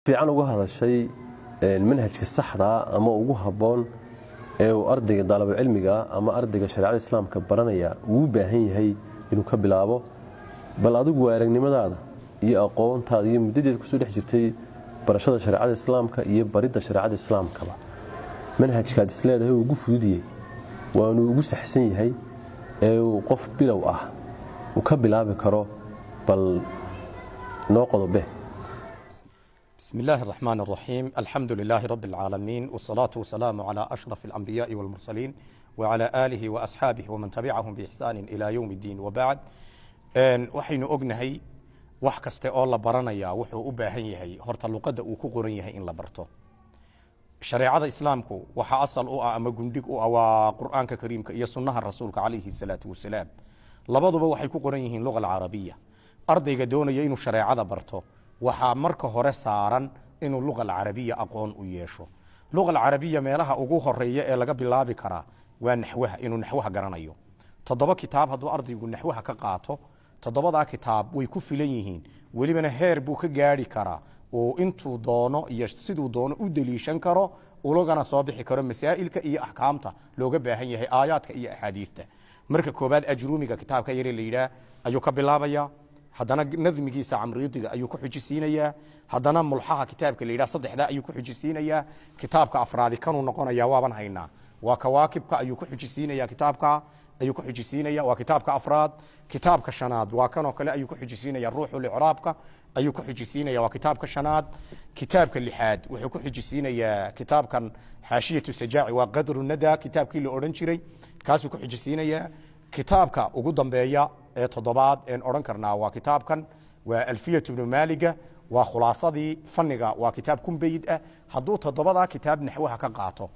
fiican uga hadashay manhajka saxda ama ugu haboon ee uu ardayga dalab cilmiga ama ardayga shariicada islaamka baranaya uu baahan yahay inuu ka bilaabo bal adigu aragnimadaada iyo aqoontaada iyo mudadeed ku soo dhex jirtay barashada shariicada islaamka iyo baridda shariicada islaamka manhajka isleedahay ugu fududiyay waanu ugu saxsan yahay ee uu qof bilow ah uu ka bilaabi karo bal noo qodobe. بسم الله الرحمن الرحيم الحمد لله رب العالمين والصلاة والسلام على أشرف الأنبياء والمرسلين وعلى آله وأصحابه ومن تبعهم بإحسان إلى يوم الدين وبعد وحين أغنهي وحكست الله برانيا وحو أباهيه هرت اللقد وكقريه إن لبرته شريعة إسلامكو وحا أصل أما قندق أو قرآن كريم يسنها الرسول عليه الصلاة والسلام لبضب وحي كقريه اللغة العربية أرضي قدون يينو شريعة برته waxaa marka hore saaran inuu luqada carabiga aqoon u yeesho luqada carabiga meelaha ugu horeeya ee laga bilaabi kara waa naxwaha inuu naxwaha garanayo toddoba kitaab haduu ardaygu naxwaha ka qaato toddobada kitaab way ku filan yihiin walibana heer buu ka gaari kara oo intuu doono iyo sidoo doono u daliishan karo ulogana soo bixi karo masaa'ilka iyo ahkaamta looga baahan yahay aayaadka iyo ahadiista marka koobaad ajruumiga kitaabka yare leeyahay ayuu ka bilaabaya haddana nadmigiisa camriidiga ayuu ku xujisiinaya haddana mulxaha kitaabka leeyahay saddexda ayuu ku xujisiinaya kitaabka afraadi kanuu noqonaya waaban haynaa waa kawaakibka ayuu ku xujisiinaya kitaabka ayuu ku xujisiinaya waa kitaabka afraad kitaabka shanaad waa kanoo kale ayuu ku xujisiinaya ruuxul i'raabka ayuu ku xujisiinaya waa kitaabka shanaad kitaabka lixaad wuxuu ku xujisiinaya kitaabkan xaashiyatu sajaaci waa qadru nada kitaabkii la oran jiray kaasuu ku xujisiinaya kitaabka ugu dambeeya ee toddobaad een oran karnaa waa kitaabkan waa alfiyatu ibn maaliga waa khulaasadii fanniga waa kitaab kumbayid ah hadduu toddobada kitaab naxwaha ka qaato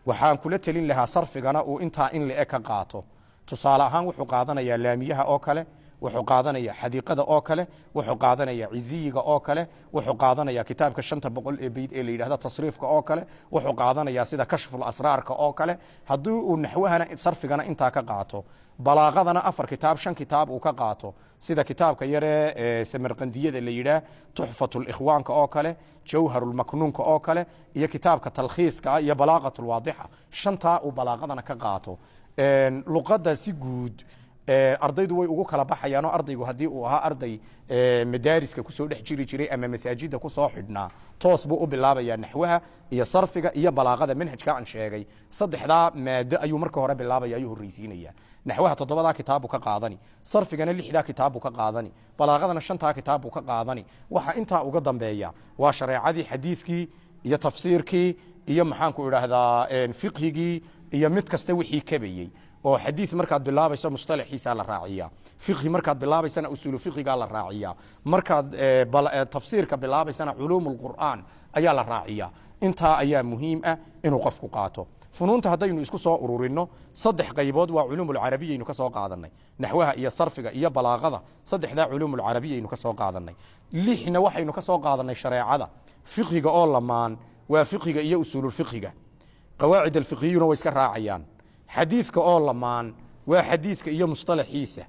waxaan kula talin lahaa sarfigana uu intaa in la ka qaato tusaale ahaan wuxuu qaadanayaa laamiyaha oo kale wuxuu qaadanayaa xadiiqada oo kale wuxuu qaadanayaa ciziyiga oo kale wuxuu qaadanayaa kitaabka 500 ee bayd ee la yiraahdo tasriifka oo kale wuxuu qaadanayaa sida kashful asraarka oo kale hadduu uu naxwahana sarfigana intaa ka qaato balaaqadana afar kitaab shan kitaab uu ka qaato sida kitaabka yare ee samarqandiyada la yiraahdo tuhfatul ikhwaanka oo kale jawharul maknuunka oo kale iyo kitaabka talkhiiska iyo balaaqatul waadiha shanta uu balaaqadana ka qaato luqada si guud ardaydu way ugu kala baxayaan oo ardaygu hadii uu ahaa arday madaariska ku soo dhex jiri jiray ama masaajida ku soo xidhnaa toos buu u bilaabayaa naxwaha iyo sarfiga iyo balaaqada manhajka aan sheegay saddexda maado ayuu marka hore bilaabaya ayuu horeysiinaya naxwaha toddobada kitaab ka qaadani sarfigana lixda kitaab ka qaadani balaaqadana shanta kitaab ka qaadani waxa inta uga dambeeya waa shariicadii xadiiskii iyo tafsiirkii iyo maxaan ku iraahdaa fiqhigii iyo mid kasta wixii kabayay oo xadiis markaad bilaabayso mustalaxiisa la raaciya fiqhi markaad bilaabaysana usul fiqhiga la raaciya markaad tafsiirka bilaabaysana ulumul quraan ayaa la raaciya inta ayaa muhiim ah inuu qofku qaato funuunta hadaynu isku soo ururino saddex qaybood waa ulumul arabiyaynu ka soo qaadanay naxwaha iyo sarfiga iyo balaaqada saddexda ulumul arabiyaynu ka soo qaadanay lixna waxaynu ka soo qaadanay shariicada fiqhiga oo lamaan waa fiqhiga iyo usulul fiqhiga qawaacid al fiqhiyuna way iska raacayaan حديثك أول لمان وحديثك إياه مصطلح عيسى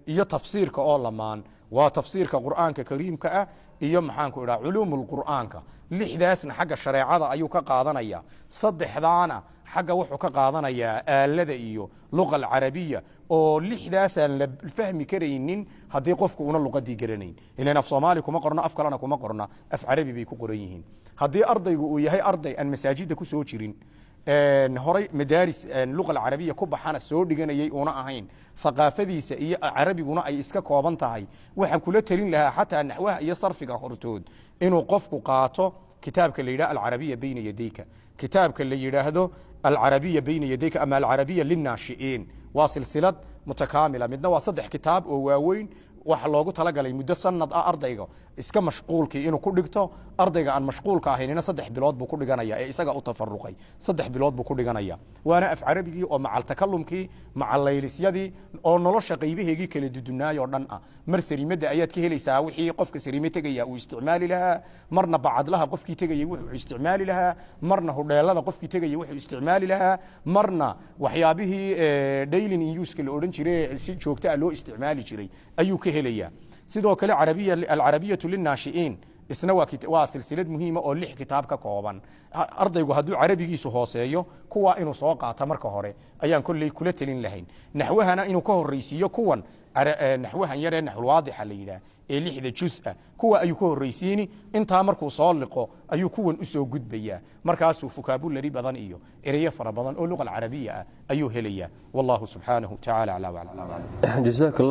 إياه تفسيرك أول لمان وتفسيرك قرآن كريم كأ إياه محانك إلى علوم القرآن لحداثنا حق الشريعة أيوك قاضنا صدح ذانا حق وحك قاضنا الذي إياه لغة العربية أو لحداثا الفهم كرينين هذي قفك ونا اللغة دي كرينين إننا في صومالك وما قرنا أفكارنا وما قرنا أف عربي بيكو قريين هذي أرضي ويهي أرضي أن مساجد كسوتشرين هوري مدارس اللغة العربية كوبا حنا سور دجناي ونا أهين ثقافة سئية عربي ونا أي إسكا كوابنتهاي وحن كل ترين لها حتى نحوها يصرف في هرتود إنه قفك قاطو كتابك اللي يرى العربية بين يديك كتابك اللي يرى هذا العربية بين يديك أما العربية للناشئين واصل سلة متكاملة مدنا وصدح كتاب وواوين waxa loogu talagalay muddo sanad ah ardayga iska mashquulkii inuu ku dhigto ardayga aan mashquulka ahaynina 3 bilood buu ku dhiganaya ee isaga u tafaruqay 3 bilood buu ku dhiganaya waana af carabigii oo macal takallumkii macal laylisyadii oo nolosha qaybaheegii kala dudunaayo dhan ah mar sariimada ayaad ka helaysaa wixii qofka sariime tagaya uu isticmaali lahaa marna bacadlaha qofkii tagaya wuxuu isticmaali lahaa marna hodheelada qofkii tagaya wuxuu isticmaali lahaa marna waxyaabihii daily use ka la oran jiray si joogto ah loo isticmaali jiray ayuu هليا sidoo kale العربية للناشئين isna waa silsilad muhiima oo 6 kitaab ka kooban ardaygu hadduu carabigiisu hooseeyo kuwa inuu soo qaato marka hore ayaan kolley kula talin lahayn naxwahana inuu ka horreysiiyo kuwan naxwahan yaree naxwul waadixa la yidhaah ee 6 juz ah kuwa ayuu ka horreysiini intaa markuu soo liqo ayuu kuwan u soo gudbayaa markaasuu vocabulary badan iyo ereyo fara badan oo luqa carabiya ah ayuu helayaa wallahu subhanahu ta'ala ala wa ala jazakallah